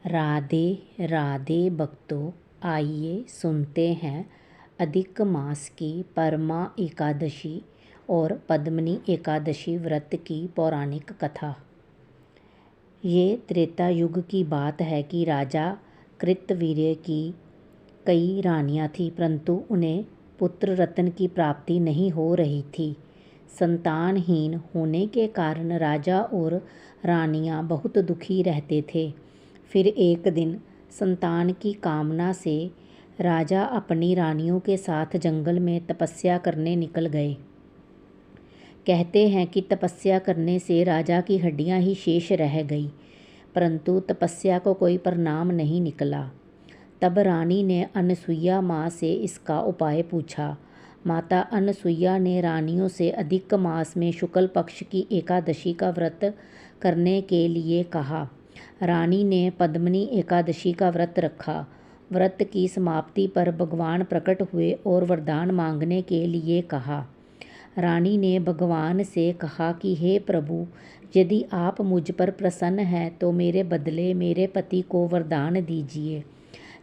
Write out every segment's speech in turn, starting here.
राधे राधे भक्तों, आइए सुनते हैं अधिक मास की परमा एकादशी और पद्मनी एकादशी व्रत की पौराणिक कथा। ये त्रेता युग की बात है कि राजा कृतवीर्य की कई रानियां थीं, परंतु उन्हें पुत्र रत्न की प्राप्ति नहीं हो रही थी। संतानहीन होने के कारण राजा और रानियां बहुत दुखी रहते थे। फिर एक दिन संतान की कामना से राजा अपनी रानियों के साथ जंगल में तपस्या करने निकल गए। कहते हैं कि तपस्या करने से राजा की हड्डियां ही शेष रह गई, परंतु तपस्या को कोई परिणाम नहीं निकला। तब रानी ने अनसुईया माँ से इसका उपाय पूछा। माता अनसुईया ने रानियों से अधिक मास में शुक्ल पक्ष की एकादशी का व्रत करने के लिए कहा। रानी ने पद्मनी एकादशी का व्रत रखा। व्रत की समाप्ति पर भगवान प्रकट हुए और वरदान मांगने के लिए कहा। रानी ने भगवान से कहा कि हे प्रभु, यदि आप मुझ पर प्रसन्न हैं तो मेरे बदले मेरे पति को वरदान दीजिए।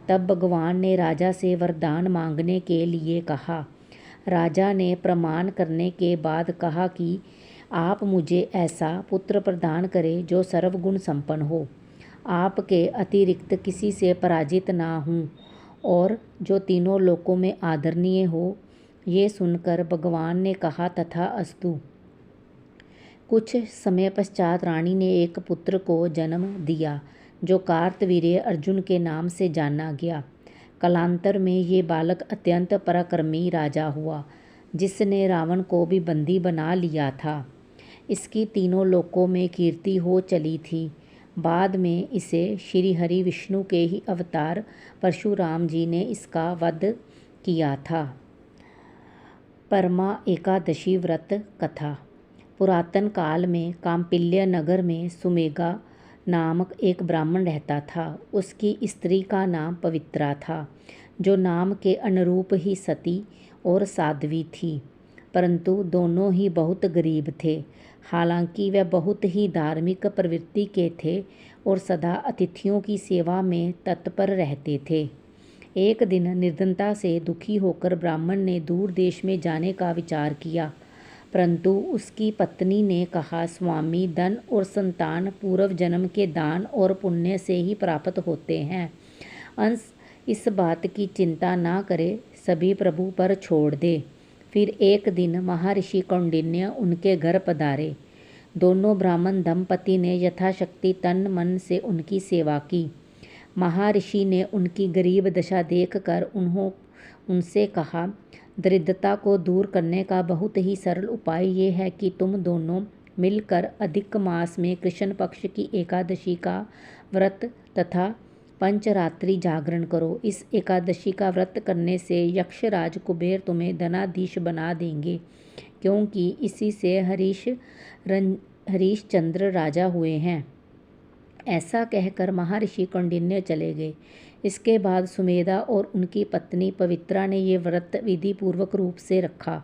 तब भगवान ने राजा से वरदान मांगने के लिए कहा। राजा ने प्रमाण करने के बाद कहा कि आप मुझे ऐसा पुत्र प्रदान करें जो सर्वगुण संपन्न हो, आपके अतिरिक्त किसी से पराजित ना हूँ और जो तीनों लोकों में आदरणीय हो। ये सुनकर भगवान ने कहा, तथा अस्तु। कुछ समय पश्चात रानी ने एक पुत्र को जन्म दिया जो कार्तवीर्य अर्जुन के नाम से जाना गया। कालांतर में ये बालक अत्यंत पराक्रमी राजा हुआ, जिसने रावण को भी बंदी बना लिया था। इसकी तीनों लोकों में कीर्ति हो चली थी। बाद में इसे श्री हरि विष्णु के ही अवतार परशुराम जी ने इसका वध किया था। परमा एकादशी व्रत कथा। पुरातन काल में काम्पिल्य नगर में सुमेगा नामक एक ब्राह्मण रहता था। उसकी स्त्री का नाम पवित्रा था, जो नाम के अनुरूप ही सती और साध्वी थी, परंतु दोनों ही बहुत गरीब थे। हालांकि वे बहुत ही धार्मिक प्रवृत्ति के थे और सदा अतिथियों की सेवा में तत्पर रहते थे। एक दिन निर्धनता से दुखी होकर ब्राह्मण ने दूर देश में जाने का विचार किया, परंतु उसकी पत्नी ने कहा, स्वामी, धन और संतान पूर्व जन्म के दान और पुण्य से ही प्राप्त होते हैं। अंश इस बात की चिंता ना करे, सभी प्रभु पर छोड़ दे। फिर एक दिन महर्षि कौंडिन्य उनके घर पधारे। दोनों ब्राह्मण दंपति ने यथाशक्ति तन मन से उनकी सेवा की। महर्षि ने उनकी गरीब दशा देखकर उनसे कहा, दरिद्रता को दूर करने का बहुत ही सरल उपाय ये है कि तुम दोनों मिलकर अधिक मास में कृष्ण पक्ष की एकादशी का व्रत तथा पंचरात्रि जागरण करो। इस एकादशी का व्रत करने से यक्षराज कुबेर तुम्हें धनाधीश बना देंगे, क्योंकि इसी से हरीशचंद्र राजा हुए हैं। ऐसा कहकर महर्षि कौंडिन्य चले गए। इसके बाद सुमेधा और उनकी पत्नी पवित्रा ने ये व्रत विधि पूर्वक रूप से रखा।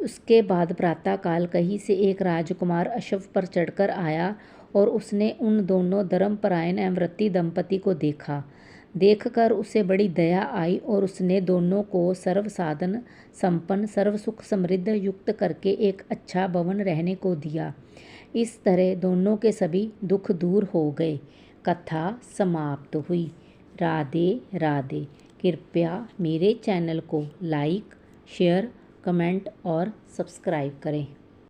उसके बाद प्रातःकाल कहीं से एक राजकुमार अश्व पर चढ़कर आया और उसने उन दोनों धर्मपरायण एवं व्रती दंपति को देखा। देखकर उसे बड़ी दया आई और उसने दोनों को सर्व साधन संपन्न, सर्व सुख समृद्ध युक्त करके एक अच्छा भवन रहने को दिया। इस तरह दोनों के सभी दुख दूर हो गए। कथा समाप्त हुई। राधे राधे। कृपया मेरे चैनल को लाइक, शेयर, कमेंट और सब्सक्राइब करें।